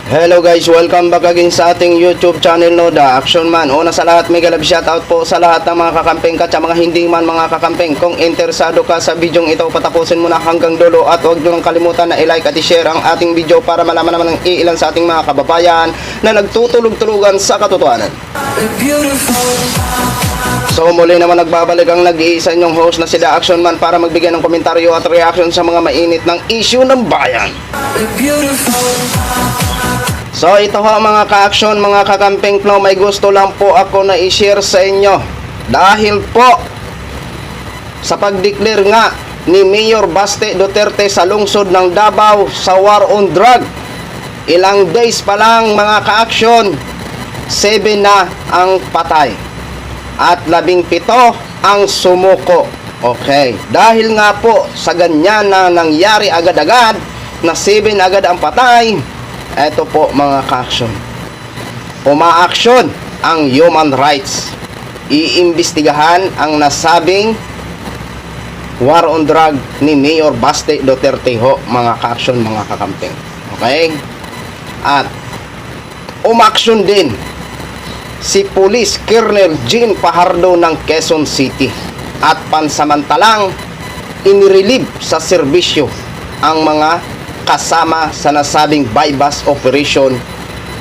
Hello guys, welcome back again sa ating YouTube channel no, The Action Man. Una sa lahat, mega love shoutout po sa lahat ng mga kakamping at sa mga hindi man mga kakamping. Kung interesado ka sa video ito, patapusin mo na hanggang dulo at huwag nyo nang kalimutan na i-like at i-share ang ating video para malaman naman ng ilan sa ating mga kababayan na nagtutulog-tulugan sa katotohanan. So muli naman nagbabalik ang nag-iisa nyong host na si The Action Man para magbigay ng komentaryo at reaction sa mga mainit ng issue ng bayan. So ito ho mga ka-action, mga kakamping no, may gusto lang po ako na i-share sa inyo. Dahil po sa pag-declare nga ni Mayor Baste Duterte sa lungsod ng Davao sa war on drug, ilang days pa lang mga ka-action, 7 na ang patay at 17 ang sumuko. Okay, dahil nga po sa ganyan na nangyari agad-agad na 7 agad ang patay, eto po mga ka-action, uma-action ang human rights. Iimbestigahan ang nasabing war on drug ni Mayor Baste Duterte ho mga ka-action, mga kakamping. Okay? At uma-action din si Police Colonel Jean Fajardo ng Quezon City at pansamantalang inirelieve sa serbisyo ang mga kasama sa nasabing bypass operation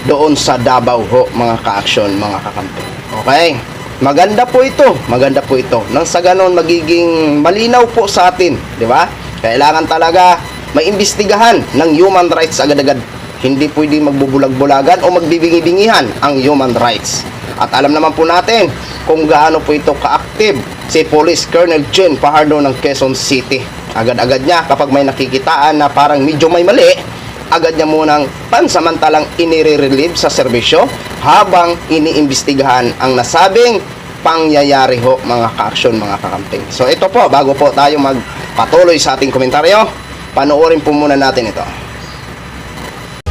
doon sa Davao ho mga ka-action, mga kakamping. Okay? Maganda po ito. Nang sa ganon magiging malinaw po sa atin, di ba? Kailangan talaga maimbestigahan ng human rights agad-agad. Hindi pwedeng magbubulag-bulagan o magbibingi-bingihan ang human rights. At alam naman po natin kung gaano po ito ka-active si Police Colonel Jean Fajardo ng Quezon City. Agad-agad niya kapag may nakikitaan na parang medyo may mali, agad niya munang pansamantalang inire-relieve sa serbisyo habang iniimbestigahan ang nasabing pangyayari ho mga ka-action, mga kakamping. So ito po, bago po tayo magpatuloy sa ating komentaryo, panoorin po muna natin ito.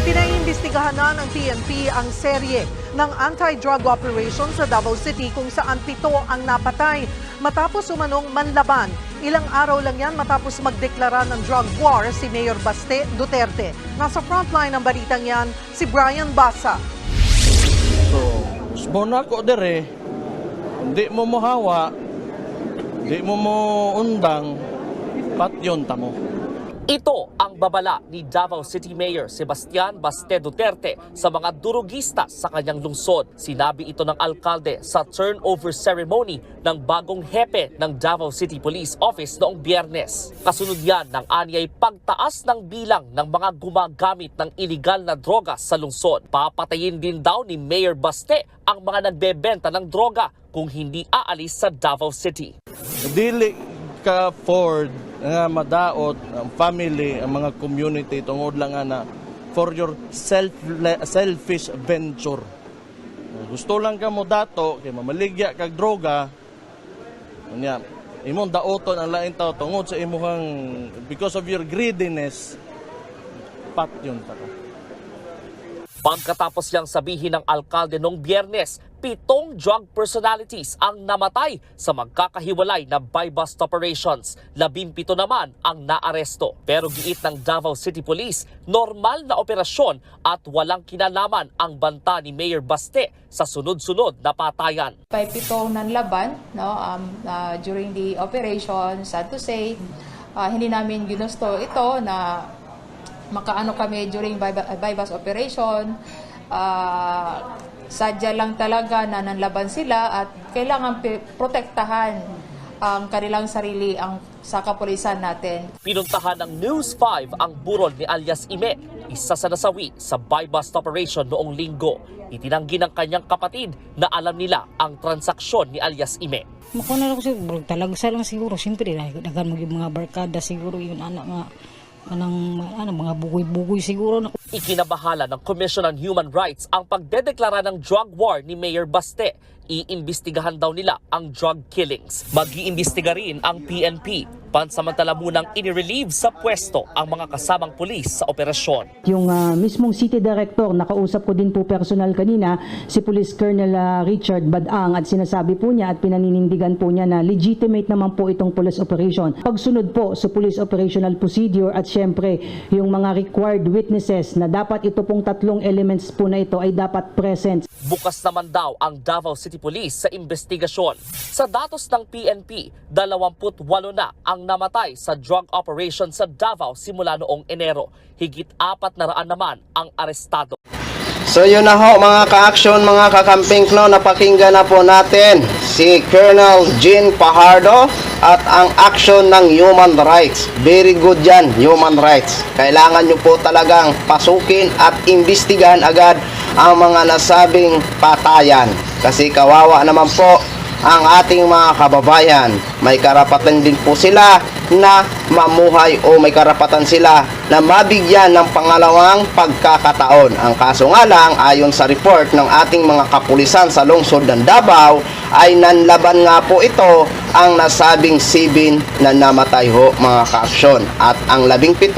Pinaimbestigahan na ng PNP ang serye ng anti-drug operation sa Davao City kung saan 7 ang napatay matapos umanong manlaban. Ilang araw lang yan matapos magdeklara ng drug war si Mayor Baste Duterte. Nasa frontline ng balitang yan, si Brian Basa. So, sumuna ko dire, hindi mo mohawa, hindi mo undang, patyon tamo. Ito ang babala ni Davao City Mayor Sebastian Baste Duterte sa mga durugista sa kanyang lungsod. Sinabi ito ng alkalde sa turnover ceremony ng bagong hepe ng Davao City Police Office noong Biyernes. Kasunod yan ng anyay pagtaas ng bilang ng mga gumagamit ng iligal na droga sa lungsod. Papatayin din daw ni Mayor Baste ang mga nagbebenta ng droga kung hindi aalis sa Davao City. Dili ka Ford nga madaot ang family, ang mga community tungod lang na for your selfish venture. Gusto lang ka mo dato kay mamaligya kag droga, nya imong daoton ang lain tao tungod sa imong because of your greediness, patyon ta ka. Pagkatapos niyang sabihin ng alkalde noong Biyernes, 7 drug personalities ang namatay sa magkakahiwalay na buy-bust operations. 17 naman ang naaresto. Pero giit ng Davao City Police, normal na operasyon at walang kinalaman ang banta ni Mayor Baste sa sunod-sunod na patayan. May 7 nanlaban during the operation. Sad to say, hindi namin ginusto ito na makaano kami during bypass operation. Sadya lang talaga na nanlaban sila at kailangan protektahan ang kanilang sarili sa kapulisan natin. Pinuntahan ng News 5 ang burol ni alias Ime, isa sa nasawi sa buy-bust operation noong linggo. Itinanggi ng kanyang kapatid na alam nila ang transaksyon ni alias Ime. Makuna lang siguro, talagsa lang siguro. Siyempre, dagan mga barkada siguro yun, anak nga. Mga bugoy-bugoy siguro na. Ikinabahala ng Commission on Human Rights ang pagdedeklara ng drug war ni Mayor Baste. Iimbestigahan daw nila ang drug killings. Mag-iimbestiga rin ang PNP. Pansamantala munang inirelieve sa pwesto ang mga kasamang pulis sa operasyon. Yung mismong City Director, nakausap ko din po personal kanina, si Police Colonel Richard Badang, at sinasabi po niya at pinaninindigan po niya na legitimate naman po itong police operation. Pagsunod po sa police operational procedure at syempre yung mga required witnesses na dapat ito pong tatlong elements po na ito ay dapat present. Bukas naman daw ang Davao City Police sa investigasyon. Sa datos ng PNP, 28 na ang namatay sa drug operation sa Davao simula noong Enero. Higit 400 naman ang arestado. So yun na ho mga ka-action, mga kakamping, no, napakinggan na po natin si Colonel Jean Fajardo at ang action ng human rights. Very good yan, human rights. Kailangan nyo po talagang pasukin at imbestigahan agad ang mga nasabing patayan. Kasi kawawa naman po ang ating mga kababayan. May karapatan din po sila na mamuhay o may karapatan sila na mabigyan ng pangalawang pagkakataon. Ang kaso nga lang, ayon sa report ng ating mga kapulisan sa lungsod ng Davao, ay nanlaban nga po ito ang nasabing 7 na namatay ho mga kaaksyon. At ang 17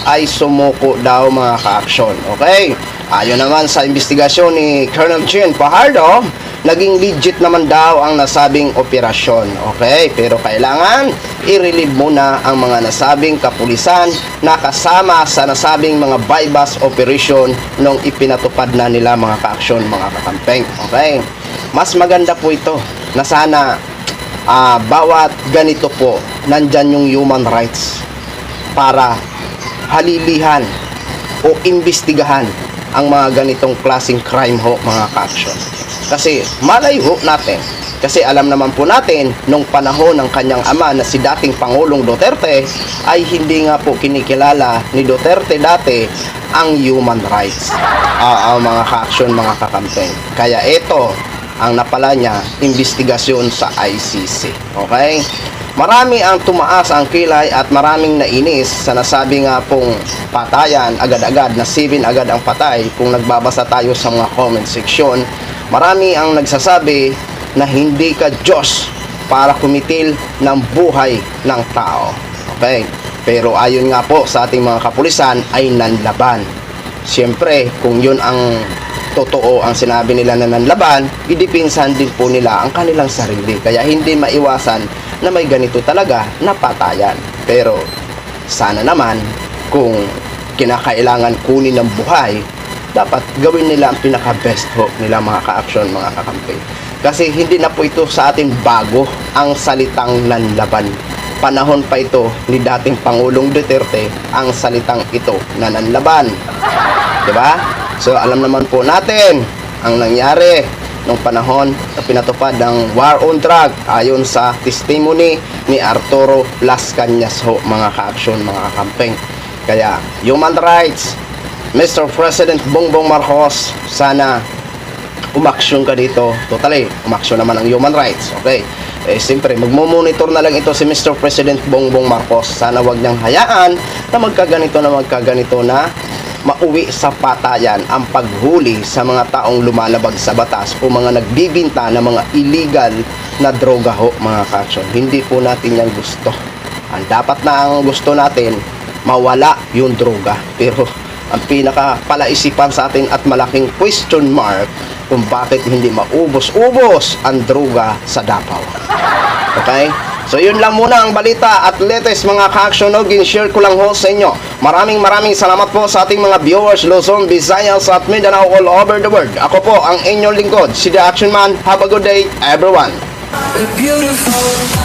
ay sumuko daw mga kaaksyon. Okay? Ayon naman sa investigasyon ni Colonel Jean Fajardo, naging legit naman daw ang nasabing operasyon. Okay, pero kailangan i-relieve muna ang mga nasabing kapulisan na kasama sa nasabing mga bypass operation nung ipinatupad na nila mga ka-aksyon, mga kakampeng. Okay, mas maganda po ito na sana bawat ganito po nandyan yung human rights para halilihan o imbestigahan ang mga ganitong klaseng crime ho mga ka-aksyon. Kasi malay ho natin, kasi alam naman po natin nung panahon ng kanyang ama na si dating Pangulong Duterte ay hindi nga po kinikilala ni Duterte dati ang human rights. Ang mga ka-aksyon, mga kakampeng. Kaya ito ang napala niya, investigasyon sa ICC. Okay? Marami ang tumaas ang kilay at maraming nainis sa nasabi nga pong patayan agad-agad na 7 agad ang patay. Kung nagbabasa tayo sa mga comment section, marami ang nagsasabi na hindi ka Diyos para kumitil ng buhay ng tao. Okay? Pero ayon nga po sa ating mga kapulisan ay nanlaban. Siyempre, kung yun ang totoo ang sinabi nila na nanlaban, idipinsan din po nila ang kanilang sarili. Kaya hindi maiwasan na may ganito talaga na patayan. Pero sana naman kung kinakailangan kunin ng buhay, dapat gawin nila ang pinaka-best hope nila mga ka-aksyon, mga kakampi. Kasi hindi na po ito sa atin bago ang salitang nanlaban. Panahon pa ito ni dating Pangulong Duterte ang salitang ito na nanlaban. Diba? So alam naman po natin ang nangyari nung panahon na pinatupad ng war on drug ayon sa testimony ni Arturo Las Cañas ho mga ka-aksyon, mga kampeng. Kaya human rights, Mr. President Bongbong Marcos, sana umaksyon ka dito. Totally, umaksyon naman ang human rights. Okay, siyempre magmo-monitor na lang ito si Mr. President Bongbong Marcos. Sana wag niyang hayaan na magkaganito na mauwi sa patayan ang paghuli sa mga taong lumalabag sa batas o mga nagbibinta ng mga illegal na droga ho mga ka-aksyon. Hindi po natin yan gusto. Ang dapat na ang gusto natin, mawala yung droga. Pero ang pinaka-palaisipan sa atin at malaking question mark kung bakit hindi maubos-ubos ang droga sa Davao. Okay? So yun lang muna ang balita at latest mga ka-aksyon, no? Gin-share ko lang ho sa inyo. Maraming salamat po sa ating mga viewers Luzon, Visayas at Mindanao all over the world. Ako po ang inyong lingkod, si The Action Man. Have a good day everyone. Beautiful.